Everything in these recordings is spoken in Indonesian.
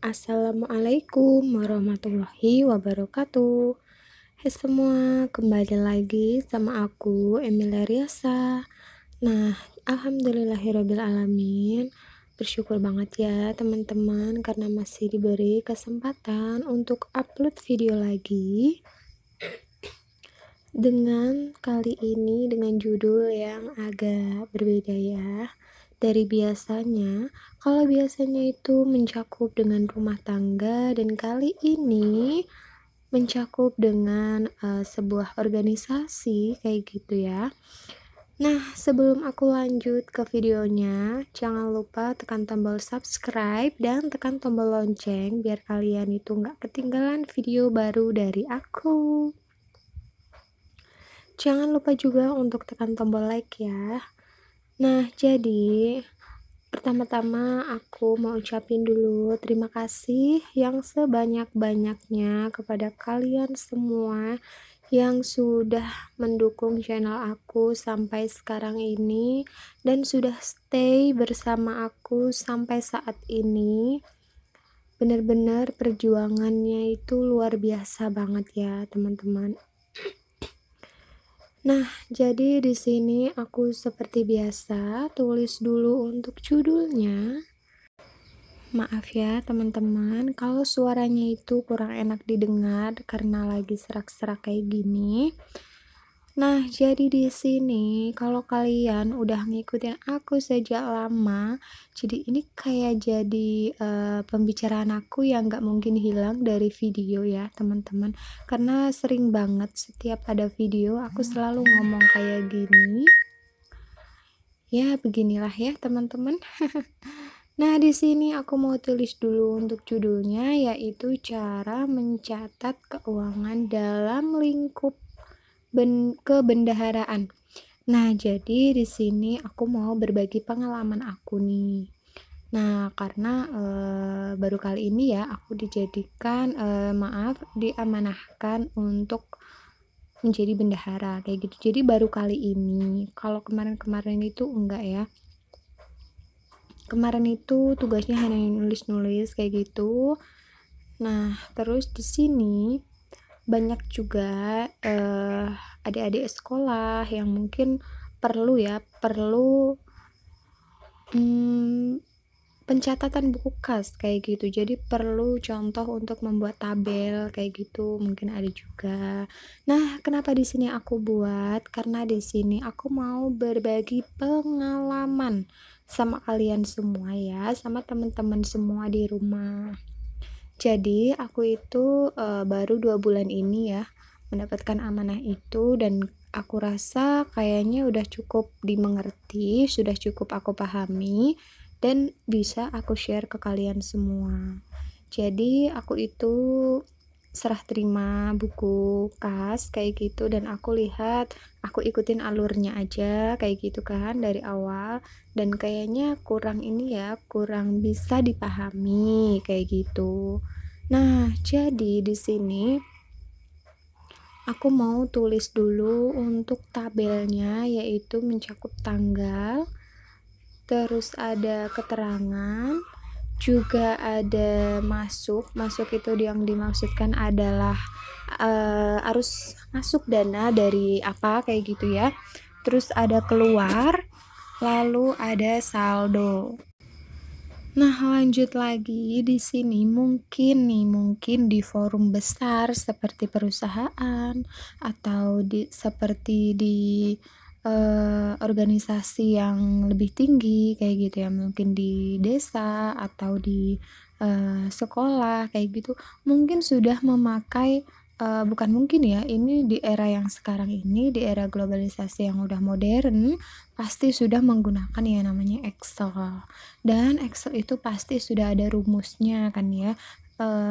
Assalamualaikum warahmatullahi wabarakatuh. Hai semua, kembali lagi sama aku Emilia Riasa. Nah, alhamdulillahirobbilalamin. Bersyukur banget ya teman-teman karena masih diberi kesempatan untuk upload video lagi. Dengan kali ini dengan judul yang agak berbeda ya. Dari biasanya, kalau biasanya itu mencakup dengan rumah tangga dan kali ini mencakup dengan sebuah organisasi kayak gitu ya. Nah, sebelum aku lanjut ke videonya, jangan lupa tekan tombol subscribe dan tekan tombol lonceng biar kalian itu nggak ketinggalan video baru dari aku. Jangan lupa juga untuk tekan tombol like ya. Nah, jadi pertama-tama aku mau ucapin dulu terima kasih yang sebanyak-banyaknya kepada kalian semua yang sudah mendukung channel aku sampai sekarang ini dan sudah stay bersama aku sampai saat ini. Benar-benar perjuangannya itu luar biasa banget ya, teman-teman. Nah, jadi di sini aku seperti biasa tulis dulu untuk judulnya. Maaf ya teman-teman, kalau suaranya itu kurang enak didengar karena lagi serak-serak kayak gini. Nah, jadi di sini kalau kalian udah ngikutin aku sejak lama, jadi ini kayak jadi pembicaraan aku yang nggak mungkin hilang dari video ya teman-teman. Karena sering banget setiap ada video aku selalu ngomong kayak gini. Ya, beginilah ya teman-teman. Nah, di sini aku mau tulis dulu untuk judulnya yaitu cara mencatat keuangan dalam lingkup kebendaharaan. Nah, jadi di sini aku mau berbagi pengalaman aku nih. Nah, karena baru kali ini ya aku dijadikan diamanahkan untuk menjadi bendahara kayak gitu. Jadi baru kali ini. Kalau kemarin-kemarin itu enggak ya. Kemarin itu tugasnya hanya nulis-nulis kayak gitu. Nah, terus di sini banyak juga adik-adik sekolah yang mungkin perlu pencatatan buku kas kayak gitu. Jadi perlu contoh untuk membuat tabel kayak gitu, mungkin ada juga. Nah, kenapa di sini aku buat? Karena di sini aku mau berbagi pengalaman sama kalian semua ya, sama teman-teman semua di rumah. Jadi aku itu baru 2 bulan ini ya mendapatkan amanah itu dan aku rasa kayaknya udah cukup dimengerti, sudah cukup aku pahami dan bisa aku share ke kalian semua. Jadi aku itu serah terima buku kas kayak gitu dan aku lihat aku ikutin alurnya aja kayak gitu kan dari awal dan kayaknya kurang kurang bisa dipahami kayak gitu. Nah, jadi di sini aku mau tulis dulu untuk tabelnya yaitu mencakup tanggal, terus ada keterangan, juga ada masuk itu yang dimaksudkan adalah arus masuk dana dari apa kayak gitu ya. Terus ada keluar, lalu ada saldo. Nah, lanjut lagi di sini mungkin di forum besar seperti perusahaan atau seperti di organisasi yang lebih tinggi kayak gitu ya, mungkin di desa atau di sekolah kayak gitu, mungkin sudah memakai bukan mungkin ya, ini di era yang sekarang ini, di era globalisasi yang udah modern, pasti sudah menggunakan yang namanya Excel. Dan Excel itu pasti sudah ada rumusnya kan ya.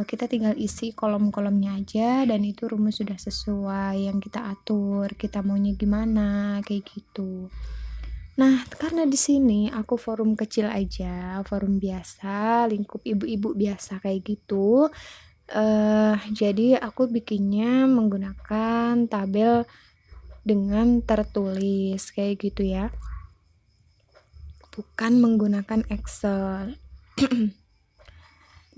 Kita tinggal isi kolom-kolomnya aja dan itu rumus sudah sesuai yang kita atur, kita maunya gimana kayak gitu. Nah, karena di sini aku forum kecil aja, forum biasa, lingkup ibu-ibu biasa kayak gitu. Jadi aku bikinnya menggunakan tabel dengan tertulis kayak gitu ya. Bukan menggunakan Excel.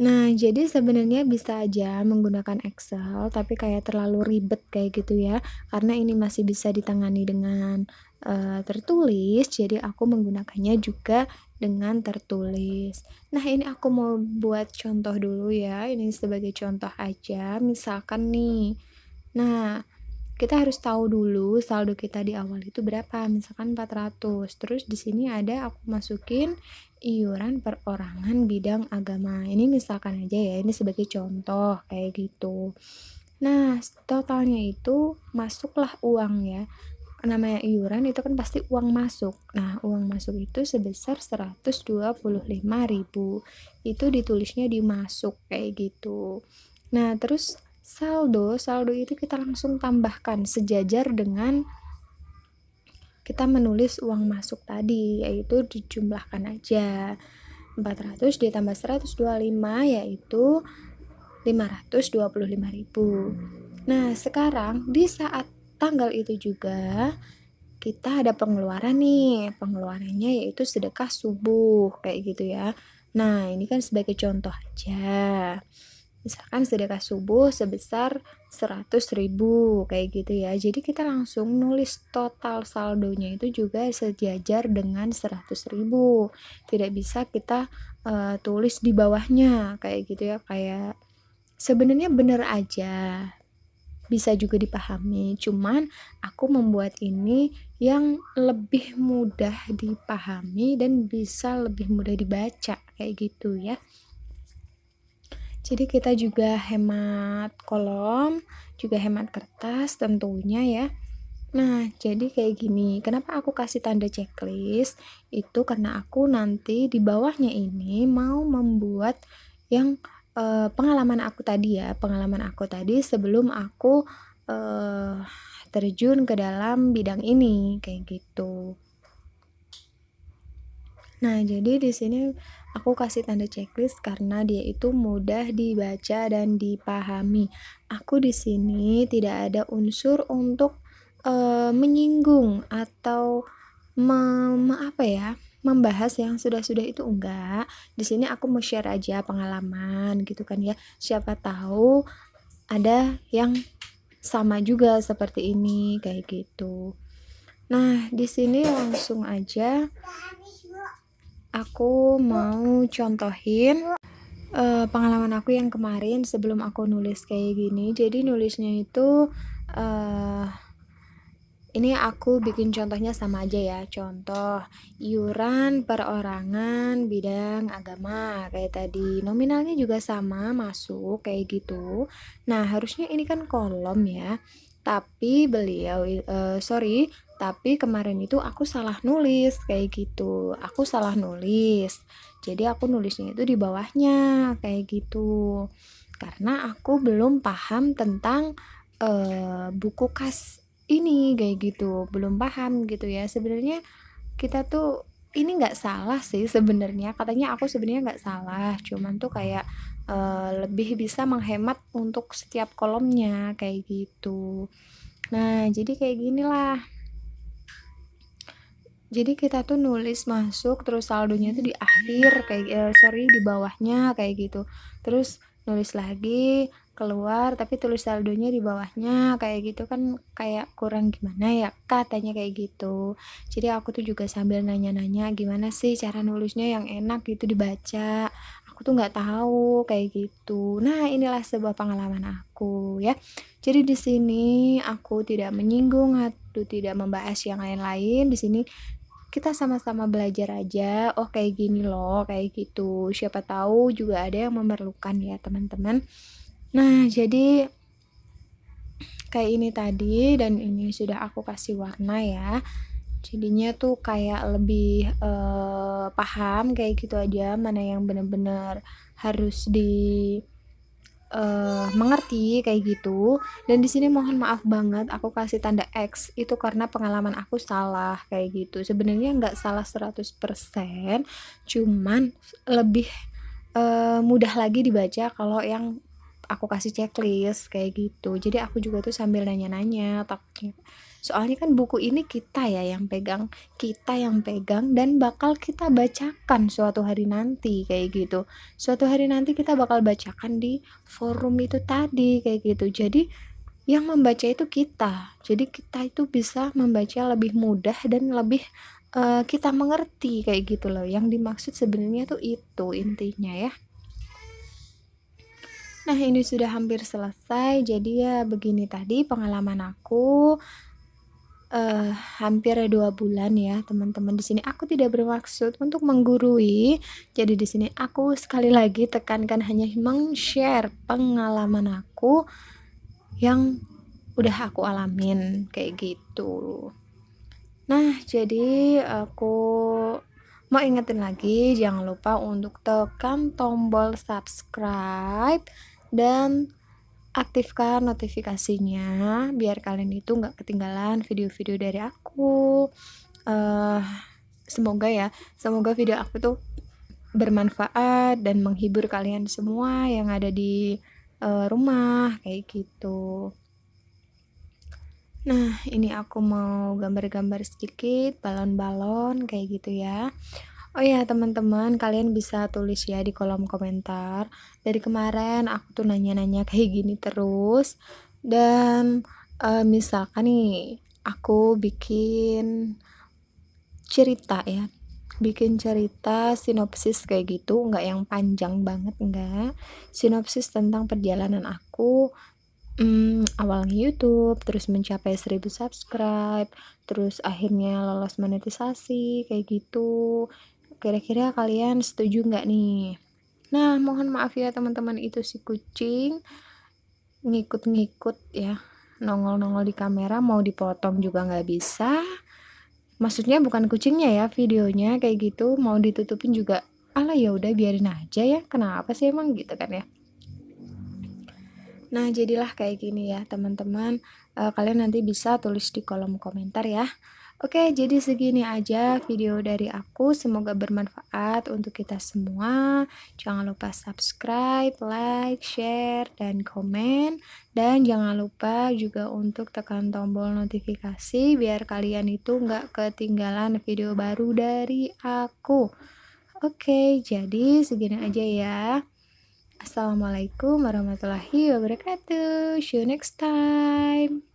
Nah, jadi sebenarnya bisa aja menggunakan Excel, tapi kayak terlalu ribet kayak gitu ya, karena ini masih bisa ditangani dengan, tertulis, jadi aku menggunakannya juga dengan tertulis. Nah, ini aku mau buat contoh dulu ya, ini sebagai contoh aja, misalkan nih, nah kita harus tahu dulu saldo kita di awal itu berapa, misalkan 400. Terus di sini ada aku masukin iuran perorangan bidang agama. Ini misalkan aja ya, ini sebagai contoh kayak gitu. Nah, totalnya itu masuklah uang ya. Namanya iuran itu kan pasti uang masuk. Nah, uang masuk itu sebesar 125.000. Itu ditulisnya di masuk kayak gitu. Nah, terus saldo itu kita langsung tambahkan sejajar dengan kita menulis uang masuk tadi, yaitu dijumlahkan aja. 400 ditambah 125 yaitu 525.000. Nah, sekarang di saat tanggal itu juga kita ada pengeluaran nih, pengeluarannya yaitu sedekah subuh kayak gitu ya. Nah, ini kan sebagai contoh aja. Misalkan sedekah subuh sebesar 100.000 kayak gitu ya. Jadi kita langsung nulis total saldonya itu juga sejajar dengan 100.000. Tidak bisa kita tulis di bawahnya kayak gitu ya. Kayak sebenarnya bener aja, bisa juga dipahami. Cuman aku membuat ini yang lebih mudah dipahami dan bisa lebih mudah dibaca kayak gitu ya. Jadi kita juga hemat kolom, juga hemat kertas tentunya ya. Nah, jadi kayak gini, kenapa aku kasih tanda checklist? Itu karena aku nanti di bawahnya ini mau membuat yang pengalaman aku tadi ya, pengalaman aku tadi sebelum aku eh, terjun ke dalam bidang ini, kayak gitu. Nah, jadi di sini aku kasih tanda checklist karena dia itu mudah dibaca dan dipahami. Aku di sini tidak ada unsur untuk menyinggung atau apa ya, membahas yang sudah-sudah itu enggak. Di sini aku mau share aja pengalaman gitu kan ya. Siapa tahu ada yang sama juga seperti ini kayak gitu. Nah, di sini langsung aja aku mau contohin pengalaman aku yang kemarin sebelum aku nulis kayak gini. Jadi nulisnya itu uh, ini aku bikin contohnya sama aja ya. Contoh iuran perorangan bidang agama kayak tadi. Nominalnya juga sama masuk kayak gitu. Nah, harusnya ini kan kolom ya. Tapi tapi kemarin itu aku salah nulis kayak gitu. Aku salah nulis. Jadi aku nulisnya itu di bawahnya kayak gitu. Karena aku belum paham tentang buku kas ini kayak gitu, belum paham gitu ya. Sebenarnya kita tuh ini nggak salah sih sebenarnya, katanya aku sebenarnya nggak salah, cuman tuh kayak lebih bisa menghemat untuk setiap kolomnya kayak gitu. Nah, jadi kayak gini lah. Jadi kita tuh nulis masuk terus saldonya tuh di akhir kayak di bawahnya kayak gitu. Terus nulis lagi keluar tapi tulis saldonya di bawahnya kayak gitu kan kayak kurang gimana ya katanya kayak gitu. Jadi aku tuh juga sambil nanya-nanya gimana sih cara nulisnya yang enak gitu dibaca. Aku tuh nggak tahu kayak gitu. Nah, inilah sebuah pengalaman aku ya. Jadi di sini aku tidak menyinggung atau tidak membahas yang lain-lain. Di sini kita sama-sama belajar aja, oh kayak gini loh, kayak gitu. Siapa tahu juga ada yang memerlukan ya teman-teman. Nah, jadi kayak ini tadi dan ini sudah aku kasih warna ya. Jadinya tuh kayak lebih paham kayak gitu aja mana yang benar-benar harus mengerti kayak gitu. Dan di sini mohon maaf banget aku kasih tanda X itu karena pengalaman aku salah kayak gitu. Sebenarnya nggak salah 100%, cuman lebih mudah lagi dibaca kalau yang aku kasih checklist kayak gitu. Jadi aku juga tuh sambil nanya-nanya takutnya. Soalnya kan buku ini kita yang pegang dan bakal kita bacakan suatu hari nanti kayak gitu. Suatu hari nanti kita bakal bacakan di forum itu tadi kayak gitu. Jadi yang membaca itu kita. Jadi kita itu bisa membaca lebih mudah dan lebih kita mengerti kayak gitu loh. Yang dimaksud sebenarnya tuh itu intinya ya. Nah, ini sudah hampir selesai. Jadi ya begini tadi pengalaman aku hampir 2 bulan ya, teman-teman. Di sini aku tidak bermaksud untuk menggurui. Jadi di sini aku sekali lagi tekankan hanya meng-share pengalaman aku yang udah aku alamin kayak gitu. Nah, jadi aku mau ingetin lagi jangan lupa untuk tekan tombol subscribe dan aktifkan notifikasinya biar kalian itu nggak ketinggalan video-video dari aku. Eh, semoga video aku tuh bermanfaat dan menghibur kalian semua yang ada di rumah kayak gitu. Nah, ini aku mau gambar-gambar sedikit balon-balon kayak gitu ya. Oh ya, teman-teman, kalian bisa tulis ya di kolom komentar. Dari kemarin aku tuh nanya-nanya kayak gini terus. Dan misalkan nih, aku bikin cerita ya. Bikin cerita sinopsis kayak gitu, nggak yang panjang banget, enggak. Sinopsis tentang perjalanan aku awalnya YouTube, terus mencapai 1000 subscribe, terus akhirnya lolos monetisasi, kayak gitu. Kira-kira kalian setuju nggak nih? Nah, mohon maaf ya teman-teman, itu si kucing ngikut-ngikut ya, nongol-nongol di kamera, mau dipotong juga nggak bisa. Maksudnya bukan kucingnya ya, videonya kayak gitu, mau ditutupin juga, alah ya udah biarin aja ya, kenapa sih emang gitu kan ya. Nah, jadilah kayak gini ya, teman-teman. Kalian nanti bisa tulis di kolom komentar ya. Oke, jadi segini aja video dari aku. Semoga bermanfaat untuk kita semua. Jangan lupa subscribe, like, share, dan komen. Dan jangan lupa juga untuk tekan tombol notifikasi biar kalian itu nggak ketinggalan video baru dari aku. Oke, jadi segini aja ya. Assalamualaikum warahmatullahi wabarakatuh. See you next time.